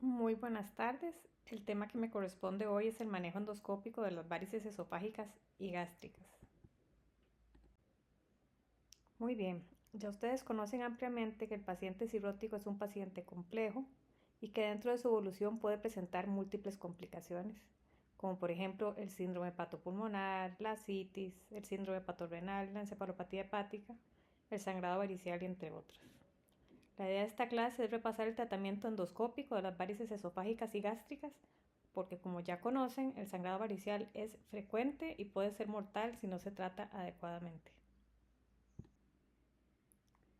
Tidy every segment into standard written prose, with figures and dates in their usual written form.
Muy buenas tardes. El tema que me corresponde hoy es el manejo endoscópico de las varices esofágicas y gástricas. Muy bien, ya ustedes conocen ampliamente que el paciente cirrótico es un paciente complejo y que dentro de su evolución puede presentar múltiples complicaciones, como por ejemplo el síndrome hepatopulmonar, la citis, el síndrome hepatorrenal, la encefalopatía hepática, el sangrado varicial y entre otros. La idea de esta clase es repasar el tratamiento endoscópico de las varices esofágicas y gástricas, porque como ya conocen, el sangrado varicial es frecuente y puede ser mortal si no se trata adecuadamente.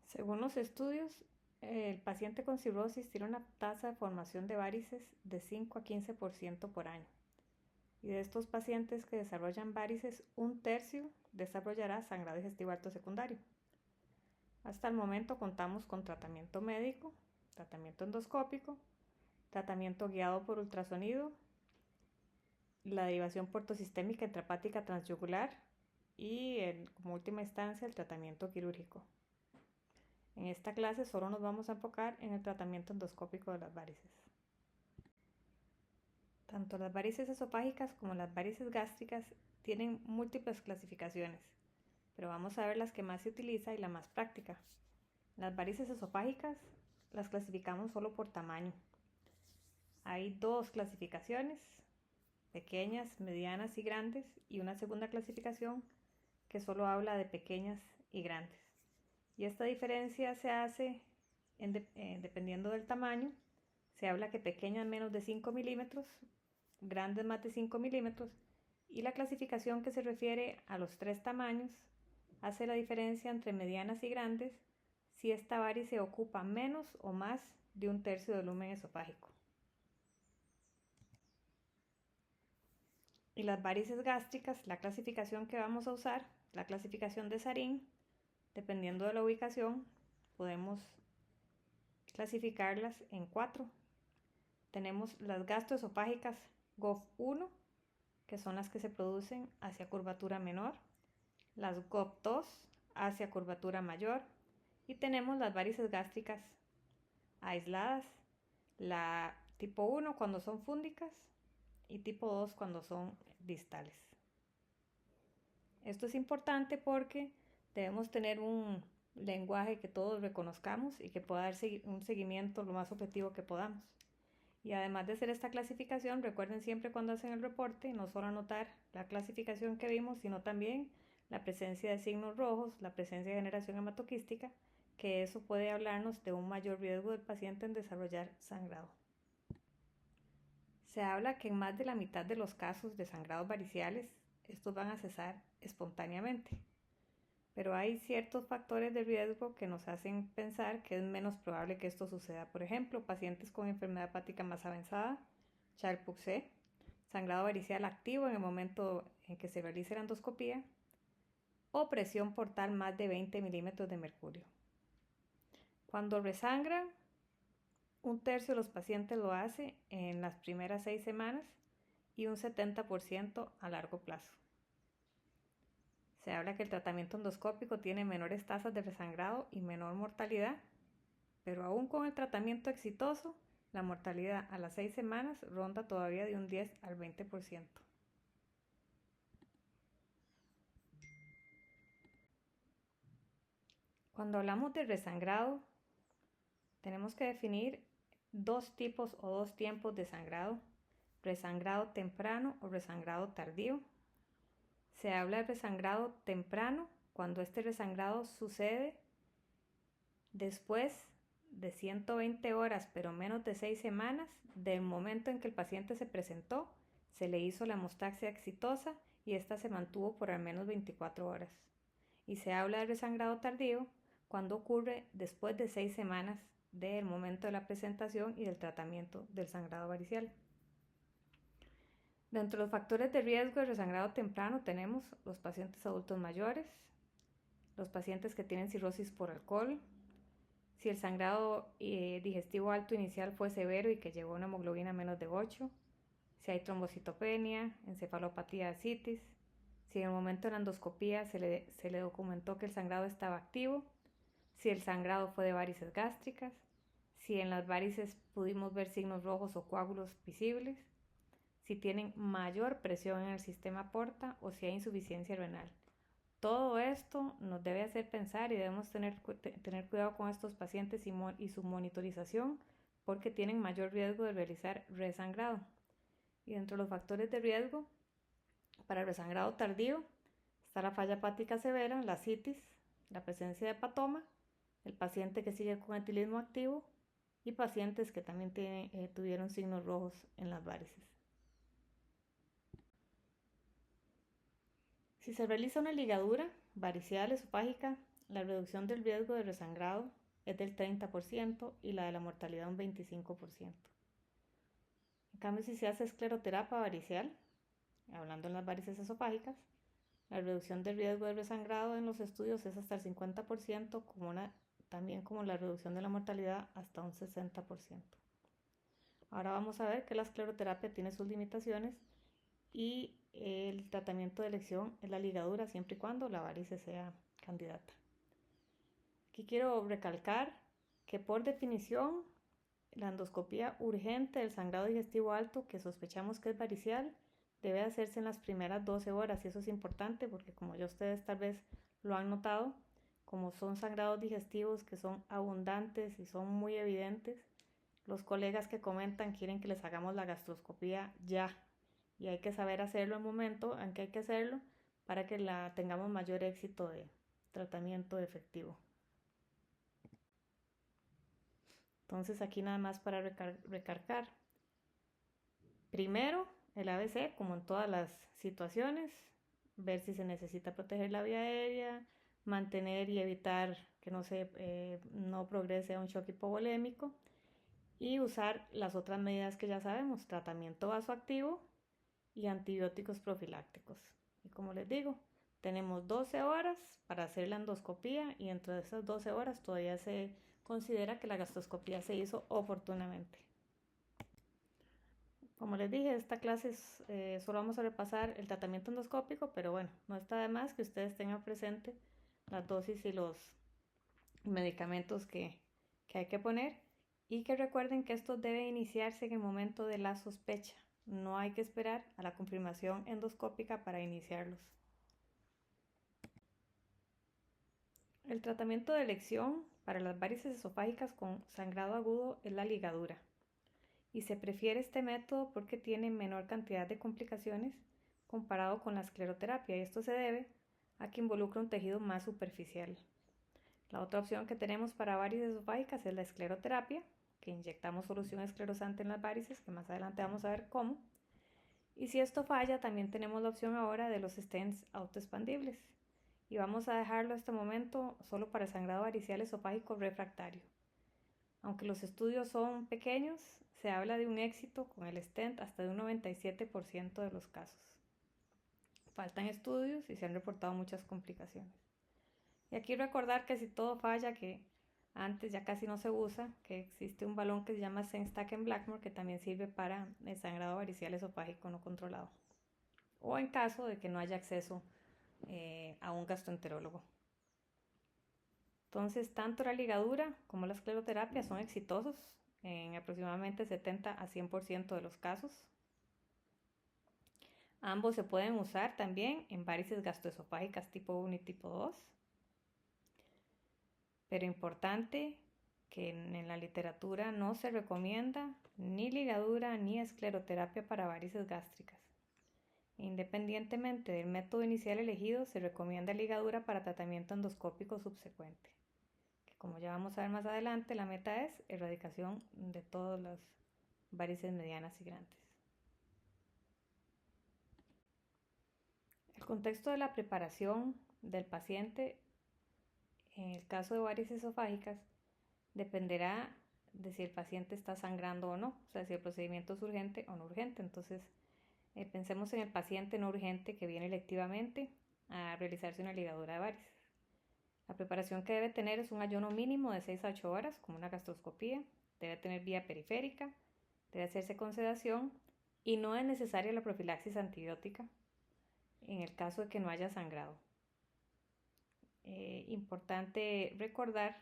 Según los estudios, el paciente con cirrosis tiene una tasa de formación de varices de 5 a 15% por año. Y de estos pacientes que desarrollan varices, un tercio desarrollará sangrado digestivo alto secundario. Hasta el momento contamos con tratamiento médico, tratamiento endoscópico, tratamiento guiado por ultrasonido, la derivación portosistémica intrahepática transyugular y, como última instancia, el tratamiento quirúrgico. En esta clase solo nos vamos a enfocar en el tratamiento endoscópico de las varices. Tanto las varices esofágicas como las varices gástricas tienen múltiples clasificaciones, pero vamos a ver las que más se utiliza y la más práctica. Las varices esofágicas las clasificamos solo por tamaño. Hay dos clasificaciones, pequeñas, medianas y grandes, y una segunda clasificación que solo habla de pequeñas y grandes. Y esta diferencia se hace dependiendo del tamaño. Se habla que pequeñas menos de 5 milímetros, grandes más de 5 milímetros, y la clasificación que se refiere a los tres tamaños hace la diferencia entre medianas y grandes si esta varice ocupa menos o más de un tercio del lumen esofágico. Y las varices gástricas, la clasificación que vamos a usar, la clasificación de Sarin, dependiendo de la ubicación, podemos clasificarlas en cuatro. Tenemos las gastroesofágicas GOF1, que son las que se producen hacia curvatura menor, las GOF2 hacia curvatura mayor, y tenemos las varices gástricas aisladas, la tipo 1 cuando son fúndicas y tipo 2 cuando son distales. Esto es importante porque debemos tener un lenguaje que todos reconozcamos y que pueda dar un seguimiento lo más objetivo que podamos. Y además de hacer esta clasificación, recuerden siempre cuando hacen el reporte no solo anotar la clasificación que vimos, sino también la presencia de signos rojos, la presencia de generación hematoquística, que eso puede hablarnos de un mayor riesgo del paciente en desarrollar sangrado. Se habla que en más de la mitad de los casos de sangrados variciales, estos van a cesar espontáneamente. Pero hay ciertos factores de riesgo que nos hacen pensar que es menos probable que esto suceda. Por ejemplo, pacientes con enfermedad hepática más avanzada, Charles-Poussey, sangrado varicial activo en el momento en que se realice la endoscopía, o presión portal más de 20 milímetros de mercurio. Cuando resangran, un tercio de los pacientes lo hace en las primeras 6 semanas y un 70% a largo plazo. Se habla que el tratamiento endoscópico tiene menores tasas de resangrado y menor mortalidad, pero aún con el tratamiento exitoso, la mortalidad a las 6 semanas ronda todavía de un 10 al 20%. Cuando hablamos de resangrado, tenemos que definir dos tipos o dos tiempos de sangrado: resangrado temprano o resangrado tardío. Se habla de resangrado temprano cuando este resangrado sucede después de 120 horas, pero menos de 6 semanas, del momento en que el paciente se presentó, se le hizo la hemostaxia exitosa y esta se mantuvo por al menos 24 horas. Y se habla de resangrado tardío cuando ocurre después de 6 semanas del momento de la presentación y del tratamiento del sangrado varicial. Dentro de los factores de riesgo de resangrado temprano tenemos los pacientes adultos mayores, los pacientes que tienen cirrosis por alcohol, si el sangrado digestivo alto inicial fue severo y que llegó a una hemoglobina menos de 8, si hay trombocitopenia, encefalopatía, ascitis, si en el momento de la endoscopía se le documentó que el sangrado estaba activo, si el sangrado fue de varices gástricas, si en las varices pudimos ver signos rojos o coágulos visibles, si tienen mayor presión en el sistema porta o si hay insuficiencia renal. Todo esto nos debe hacer pensar y debemos tener cuidado con estos pacientes y su monitorización porque tienen mayor riesgo de realizar resangrado. Y dentro de los factores de riesgo para el resangrado tardío está la falla hepática severa, la citis, la presencia de hepatoma, el paciente que sigue con etilismo activo y pacientes que también tuvieron signos rojos en las varices. Si se realiza una ligadura varicial esofágica, la reducción del riesgo de resangrado es del 30% y la de la mortalidad un 25%. En cambio, si se hace escleroterapia varicial, hablando en las varices esofágicas, la reducción del riesgo de resangrado en los estudios es hasta el 50%, también como la reducción de la mortalidad hasta un 60%. Ahora vamos a ver que la escleroterapia tiene sus limitaciones y el tratamiento de elección es la ligadura siempre y cuando la varice sea candidata. Aquí quiero recalcar que por definición la endoscopía urgente del sangrado digestivo alto que sospechamos que es varicial debe hacerse en las primeras 12 horas y eso es importante porque como ya ustedes tal vez lo han notado, como son sangrados digestivos que son abundantes y son muy evidentes, los colegas que comentan quieren que les hagamos la gastroscopía ya y hay que saber hacerlo en el momento en que hay que hacerlo para que tengamos mayor éxito de tratamiento efectivo. Entonces aquí nada más para recargar. Primero, el ABC, como en todas las situaciones, ver si se necesita proteger la vía aérea, mantener y evitar que no progrese a un shock hipovolémico y usar las otras medidas que ya sabemos, tratamiento vasoactivo y antibióticos profilácticos. Y como les digo, tenemos 12 horas para hacer la endoscopía y dentro de esas 12 horas todavía se considera que la gastroscopía se hizo oportunamente. Como les dije, esta clase solo vamos a repasar el tratamiento endoscópico, pero bueno, no está de más que ustedes tengan presente las dosis y los medicamentos que hay que poner y que recuerden que esto debe iniciarse en el momento de la sospecha. No hay que esperar a la confirmación endoscópica para iniciarlos. El tratamiento de elección para las varices esofágicas con sangrado agudo es la ligadura. Y se prefiere este método porque tiene menor cantidad de complicaciones comparado con la escleroterapia y esto se debe a que involucra un tejido más superficial. La otra opción que tenemos para varices esofágicas es la escleroterapia, que inyectamos solución esclerosante en las varices, que más adelante vamos a ver cómo. Y si esto falla, también tenemos la opción ahora de los stents autoexpandibles. Y vamos a dejarlo este momento solo para el sangrado varicial esofágico refractario. Aunque los estudios son pequeños, se habla de un éxito con el stent hasta de un 97% de los casos. Faltan estudios y se han reportado muchas complicaciones. Y aquí recordar que si todo falla, que antes ya casi no se usa, que existe un balón que se llama Senstaken Blackmore que también sirve para el sangrado varicial esofágico no controlado. O en caso de que no haya acceso a un gastroenterólogo. Entonces, tanto la ligadura como la escleroterapia son exitosos en aproximadamente 70 a 100% de los casos. Ambos se pueden usar también en varices gastroesofágicas tipo 1 y tipo 2. Pero importante que en la literatura no se recomienda ni ligadura ni escleroterapia para varices gástricas. Independientemente del método inicial elegido, se recomienda ligadura para tratamiento endoscópico subsecuente. Que como ya vamos a ver más adelante, la meta es erradicación de todas las varices medianas y grandes. El contexto de la preparación del paciente en el caso de varices esofágicas dependerá de si el paciente está sangrando o no, o sea, si el procedimiento es urgente o no urgente. Entonces, pensemos en el paciente no urgente que viene electivamente a realizarse una ligadura de varices. La preparación que debe tener es un ayuno mínimo de 6 a 8 horas, como una gastroscopía, debe tener vía periférica, debe hacerse con sedación y no es necesaria la profilaxis antibiótica en el caso de que no haya sangrado. Importante recordar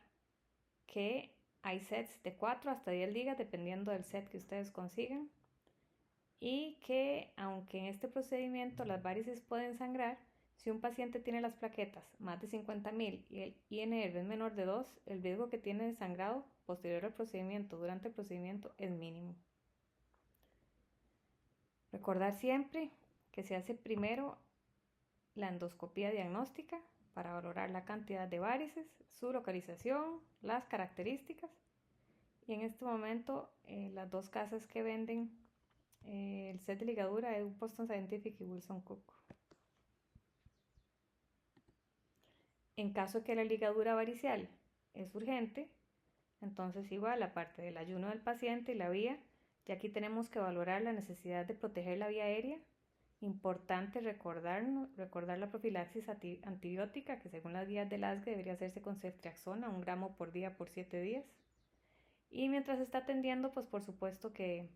que Hay sets de 4 hasta 10 ligas dependiendo del set que ustedes consigan. Y que aunque en este procedimiento las varices pueden sangrar, si un paciente tiene las plaquetas más de 50.000 y el INR es menor de 2, el riesgo que tiene de sangrado posterior al procedimiento, durante el procedimiento, es mínimo. Recordar siempre que se hace primero la endoscopía diagnóstica para valorar la cantidad de varices, su localización, las características. Y en este momento las dos casas que venden el set de ligadura es Boston Scientific y Wilson Cook. En caso que la ligadura varicial es urgente, entonces igual aparte del ayuno del paciente y la vía, ya aquí tenemos que valorar la necesidad de proteger la vía aérea. Importante recordar la profilaxis antibiótica, que según las guías del ASGE debería hacerse con ceftriaxona, 1 gramo por día por 7 días. Y mientras se está atendiendo, pues por supuesto que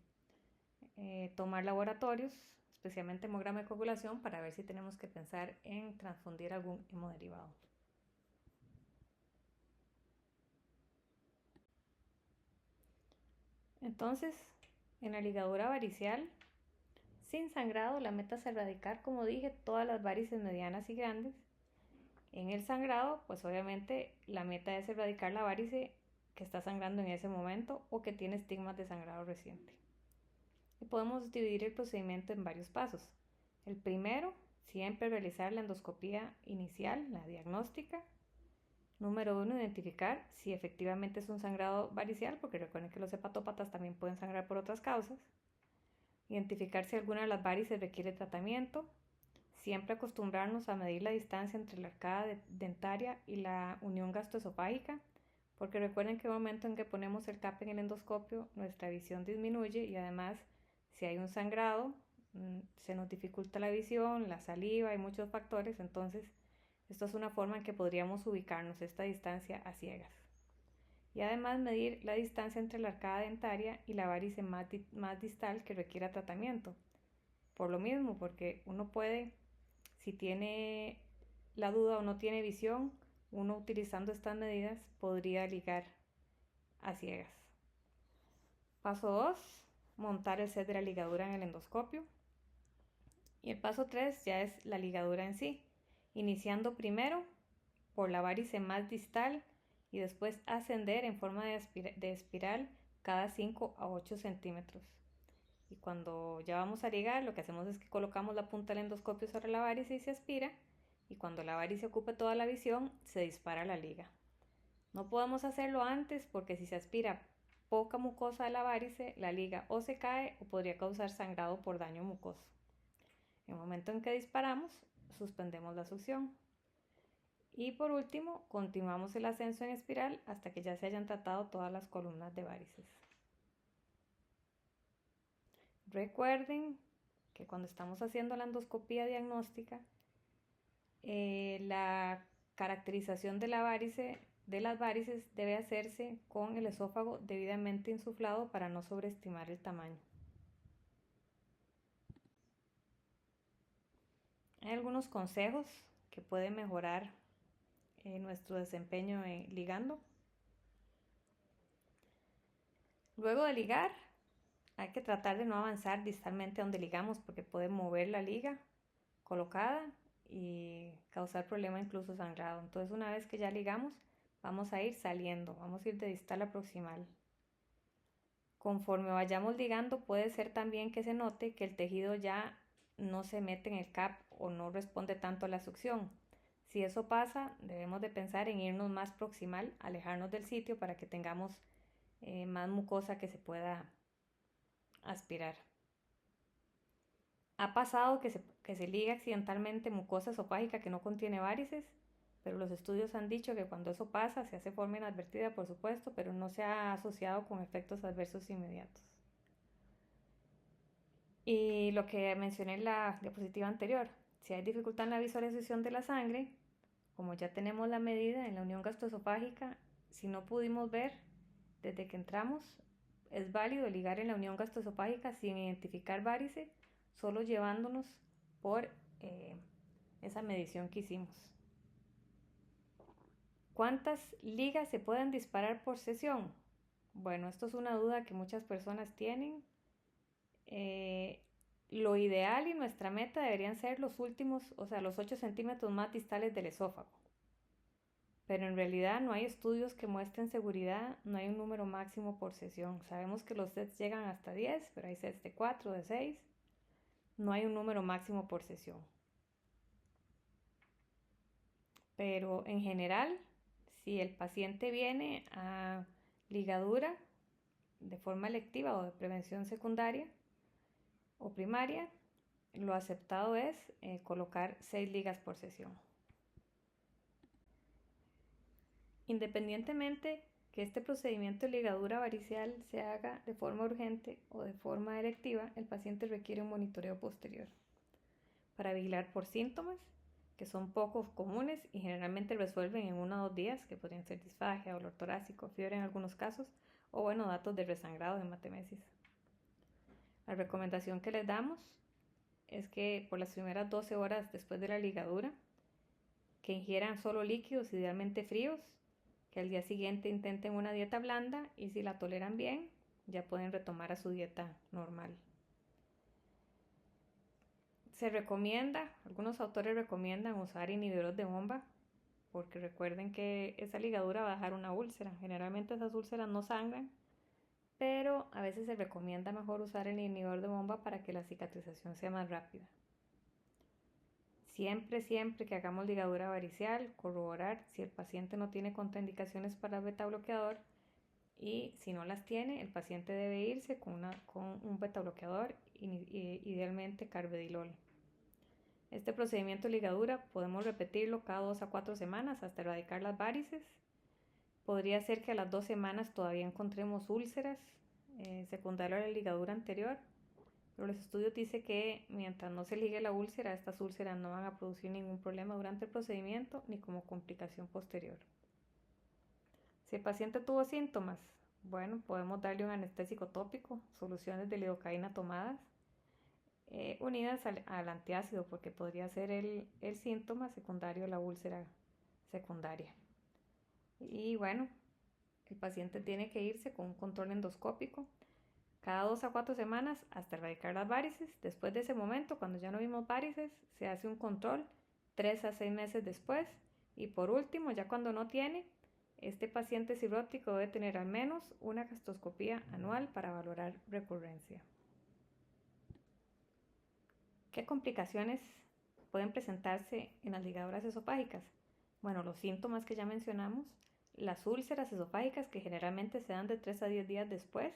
tomar laboratorios, especialmente hemograma de coagulación, para ver si tenemos que pensar en transfundir algún hemodiderivado. Entonces, en la ligadura varicial, sin sangrado, la meta es erradicar, como dije, todas las varices medianas y grandes. En el sangrado, pues obviamente la meta es erradicar la varice que está sangrando en ese momento o que tiene estigmas de sangrado reciente. Y podemos dividir el procedimiento en varios pasos. El primero, siempre realizar la endoscopía inicial, la diagnóstica. Número 1, identificar si efectivamente es un sangrado varicial, porque recuerden que los hepatópatas también pueden sangrar por otras causas. Identificar si alguna de las varices requiere tratamiento. Siempre acostumbrarnos a medir la distancia entre la arcada dentaria y la unión gastroesofágica, porque recuerden que en el momento en que ponemos el CAP en el endoscopio, nuestra visión disminuye y además, si hay un sangrado, se nos dificulta la visión, la saliva, hay muchos factores, entonces esto es una forma en que podríamos ubicarnos esta distancia a ciegas. Y además medir la distancia entre la arcada dentaria y la varice más distal que requiera tratamiento. Por lo mismo, porque uno puede, si tiene la duda o no tiene visión, uno utilizando estas medidas podría ligar a ciegas. Paso 2, montar el set de la ligadura en el endoscopio. Y el paso 3 ya es la ligadura en sí, iniciando primero por la varice más distal y después ascender en forma de espiral cada 5 a 8 centímetros. Y cuando ya vamos a ligar, lo que hacemos es que colocamos la punta del endoscopio sobre la varice y se aspira, y cuando la varice ocupe toda la visión, se dispara la liga. No podemos hacerlo antes porque si se aspira poca mucosa de la varice, la liga o se cae o podría causar sangrado por daño mucoso. En el momento en que disparamos, suspendemos la succión. Y por último, continuamos el ascenso en espiral hasta que ya se hayan tratado todas las columnas de varices. Recuerden que cuando estamos haciendo la endoscopía diagnóstica, la caracterización de las varices debe hacerse con el esófago debidamente insuflado para no sobreestimar el tamaño. Hay algunos consejos que pueden mejorar nuestro desempeño ligando. Luego de ligar, hay que tratar de no avanzar distalmente a donde ligamos porque puede mover la liga colocada y causar problema, incluso sangrado. Entonces, una vez que ya ligamos, vamos a ir saliendo, vamos a ir de distal a proximal. Conforme vayamos ligando, puede ser también que se note que el tejido ya no se mete en el CAP o no responde tanto a la succión. Si eso pasa, debemos de pensar en irnos más proximal, alejarnos del sitio para que tengamos más mucosa que se pueda aspirar. Ha pasado que se liga accidentalmente mucosa esofágica que no contiene varices, pero los estudios han dicho que cuando eso pasa se hace forma inadvertida, por supuesto, pero no se ha asociado con efectos adversos inmediatos. Y lo que mencioné en la diapositiva anterior, si hay dificultad en la visualización de la sangre, como ya tenemos la medida en la unión gastroesofágica, si no pudimos ver desde que entramos, es válido ligar en la unión gastroesofágica sin identificar varice, solo llevándonos por esa medición que hicimos. ¿Cuántas ligas se pueden disparar por sesión? Bueno, esto es una duda que muchas personas tienen. Eh, lo ideal y nuestra meta deberían ser los últimos, o sea, los 8 centímetros más distales del esófago. Pero en realidad no hay estudios que muestren seguridad, no hay un número máximo por sesión. Sabemos que los sets llegan hasta 10, pero hay sets de 4, de 6. No hay un número máximo por sesión. Pero en general, si el paciente viene a ligadura de forma electiva o de prevención secundaria o primaria, lo aceptado es colocar 6 ligas por sesión. Independientemente que este procedimiento de ligadura varicial se haga de forma urgente o de forma electiva, el paciente requiere un monitoreo posterior para vigilar por síntomas que son poco comunes y generalmente resuelven en 1 o 2 días, que podrían ser disfagia, dolor torácico, fiebre en algunos casos, o bueno, datos de resangrado, hematemesis. La recomendación que les damos es que por las primeras 12 horas después de la ligadura, que ingieran solo líquidos, idealmente fríos, que al día siguiente intenten una dieta blanda y si la toleran bien, ya pueden retomar a su dieta normal. Se recomienda, algunos autores recomiendan usar inhibidores de bomba porque recuerden que esa ligadura va a dejar una úlcera. Generalmente esas úlceras no sangran, pero a veces se recomienda mejor usar el inhibidor de bomba para que la cicatrización sea más rápida. Siempre que hagamos ligadura varicial, corroborar si el paciente no tiene contraindicaciones para el beta bloqueador y si no las tiene, el paciente debe irse con un beta bloqueador, idealmente carvedilol. Este procedimiento de ligadura podemos repetirlo cada 2 a 4 semanas hasta erradicar las varices. Podría ser que a las 2 semanas todavía encontremos úlceras secundarias a la ligadura anterior, pero los estudios dicen que mientras no se ligue la úlcera, estas úlceras no van a producir ningún problema durante el procedimiento ni como complicación posterior. Si el paciente tuvo síntomas, bueno, podemos darle un anestésico tópico, soluciones de lidocaína tomadas, unidas al antiácido, porque podría ser el síntoma secundario a la úlcera secundaria. Y bueno, el paciente tiene que irse con un control endoscópico cada 2 a 4 semanas hasta erradicar las varices. Después de ese momento, cuando ya no vimos varices, se hace un control 3 a 6 meses después. Y por último, ya cuando no tiene, este paciente cirrótico debe tener al menos una gastroscopía anual para valorar recurrencia. ¿Qué complicaciones pueden presentarse en las ligaduras esofágicas? Bueno, los síntomas que ya mencionamos, las úlceras esofágicas que generalmente se dan de 3 a 10 días después,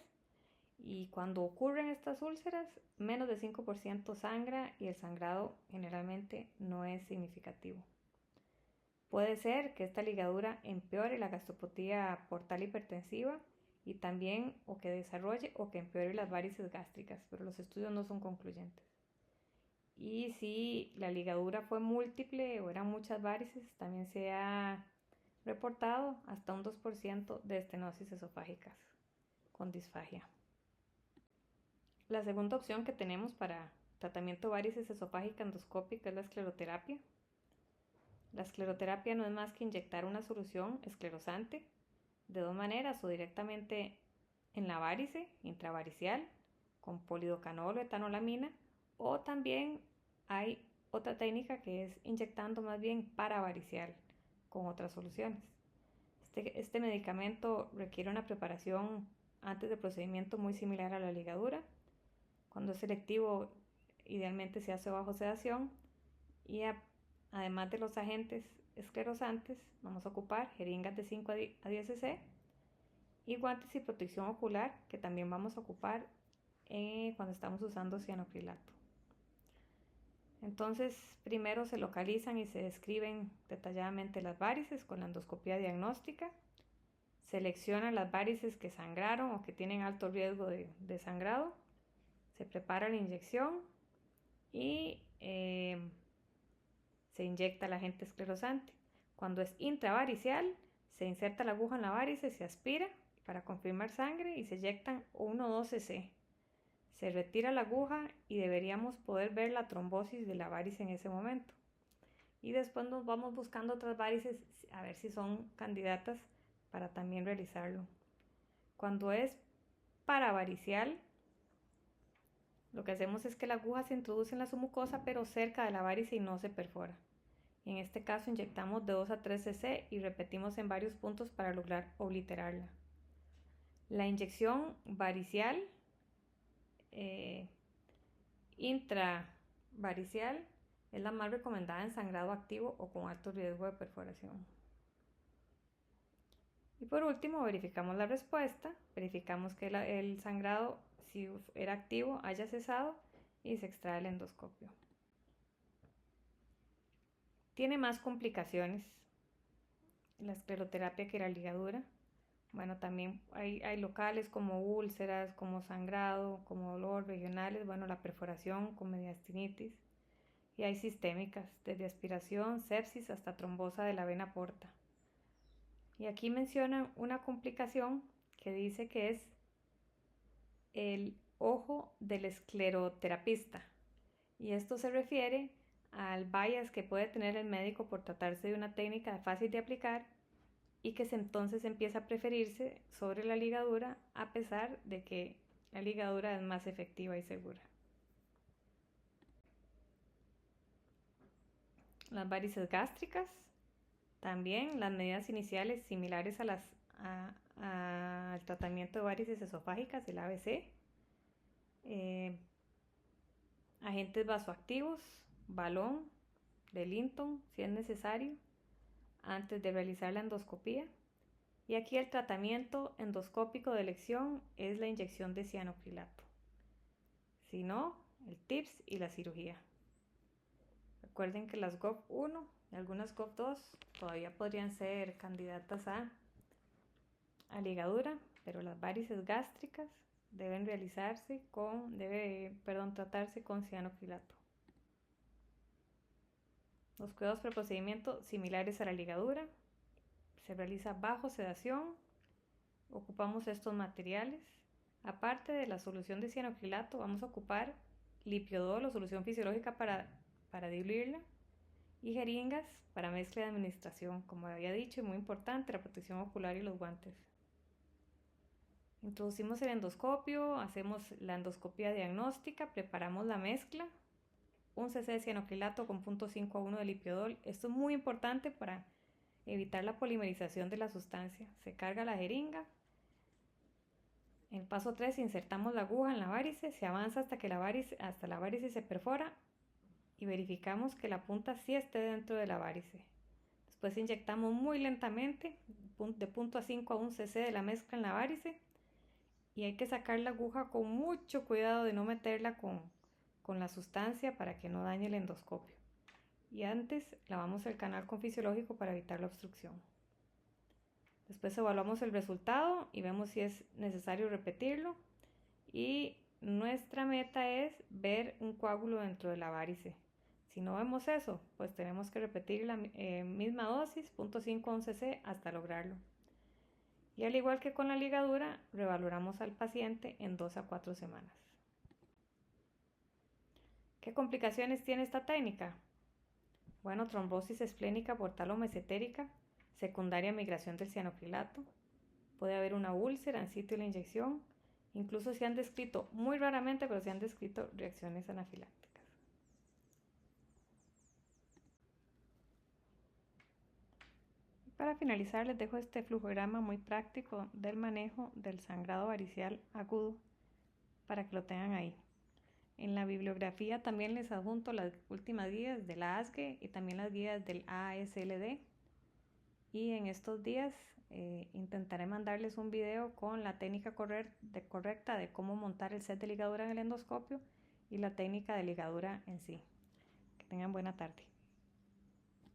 y cuando ocurren estas úlceras, menos de 5% sangra y el sangrado generalmente no es significativo. Puede ser que esta ligadura empeore la gastropatía portal hipertensiva y también o que desarrolle o que empeore las varices gástricas, pero los estudios no son concluyentes. Y si la ligadura fue múltiple o eran muchas varices, también se ha reportado hasta un 2% de estenosis esofágicas con disfagia. La segunda opción que tenemos para tratamiento de varices esofágica endoscópica es la escleroterapia. La escleroterapia no es más que inyectar una solución esclerosante de 2 maneras, o directamente en la varice intravaricial con polidocanol o etanolamina, o también hay otra técnica que es inyectando más bien paravaricial con otras soluciones. Este medicamento requiere una preparación antes del procedimiento muy similar a la ligadura. Cuando es selectivo, idealmente se hace bajo sedación y además de los agentes esclerosantes, vamos a ocupar jeringas de 5 a 10 cc y guantes y protección ocular que también vamos a ocupar cuando estamos usando cianocrilato. Entonces, primero se localizan y se describen detalladamente las varices con la endoscopía diagnóstica. Seleccionan las varices que sangraron o que tienen alto riesgo de sangrado. Se prepara la inyección y se inyecta el agente esclerosante. Cuando es intravaricial, se inserta la aguja en la varice, se aspira para confirmar sangre y se inyectan 1 o 2 cc. Se retira la aguja y deberíamos poder ver la trombosis de la varice en ese momento. Y después nos vamos buscando otras varices a ver si son candidatas para también realizarlo. Cuando es paravaricial, lo que hacemos es que la aguja se introduce en la submucosa pero cerca de la varice y no se perfora. En este caso inyectamos de 2 a 3 cc y repetimos en varios puntos para lograr obliterarla. La inyección varicial, intravaricial, es la más recomendada en sangrado activo o con alto riesgo de perforación. Y por último, verificamos la respuesta, verificamos que el sangrado, si era activo, haya cesado y se extrae el endoscopio. Tiene más complicaciones la escleroterapia que la ligadura. Bueno, también hay locales como úlceras, como sangrado, como dolor, regionales, bueno, la perforación con mediastinitis. Y hay sistémicas, desde aspiración, sepsis hasta trombosa de la vena porta. Y aquí mencionan una complicación que dice que es el ojo del escleroterapista. Y esto se refiere al bias que puede tener el médico por tratarse de una técnica fácil de aplicar y que entonces empieza a preferirse sobre la ligadura a pesar de que la ligadura es más efectiva y segura. Las varices gástricas, también las medidas iniciales similares al tratamiento de varices esofágicas, el ABC. Agentes vasoactivos, balón, de Linton, si es necesario, antes de realizar la endoscopía. Y aquí el tratamiento endoscópico de elección es la inyección de cianocrilato. Si no, el TIPS y la cirugía. Recuerden que las GOP1 y algunas GOP2 todavía podrían ser candidatas a ligadura, pero las varices gástricas deben tratarse con cianocrilato. Los cuidados preprocedimiento similares a la ligadura. Se realiza bajo sedación. Ocupamos estos materiales. Aparte de la solución de cianocrilato, vamos a ocupar lipiodol o solución fisiológica para diluirla y jeringas para mezcla de administración, como había dicho, y muy importante, la protección ocular y los guantes. Introducimos el endoscopio, hacemos la endoscopia diagnóstica, preparamos la mezcla, 1 cc de cianocrilato con 0.5 a 1 de lipiodol. Esto es muy importante para evitar la polimerización de la sustancia. Se carga la jeringa. En paso 3 insertamos la aguja en la varice, se avanza hasta la varice se perfora y verificamos que la punta sí esté dentro de la varice. Después inyectamos muy lentamente de 0.5 a 1 cc de la mezcla en la varice y hay que sacar la aguja con mucho cuidado de no meterla con la sustancia para que no dañe el endoscopio. Y antes lavamos el canal con fisiológico para evitar la obstrucción. Después evaluamos el resultado y vemos si es necesario repetirlo. Y nuestra meta es ver un coágulo dentro de la varice. Si no vemos eso, pues tenemos que repetir la misma dosis, 0.5 a 1 cc, hasta lograrlo. Y al igual que con la ligadura, revaloramos al paciente en 2 a 4 semanas. ¿Qué complicaciones tiene esta técnica? Bueno, trombosis esplénica portal o mesentérica, secundaria a migración del cianocrilato. Puede haber una úlcera en sitio de la inyección. Incluso se han descrito, muy raramente, pero se han descrito reacciones anafilácticas. Y para finalizar, les dejo este flujograma muy práctico del manejo del sangrado varicial agudo para que lo tengan ahí. En la bibliografía también les adjunto las últimas guías de la ASGE y también las guías del ASLD. Y en estos días intentaré mandarles un video con la técnica correcta de cómo montar el set de ligadura en el endoscopio y la técnica de ligadura en sí. Que tengan buena tarde.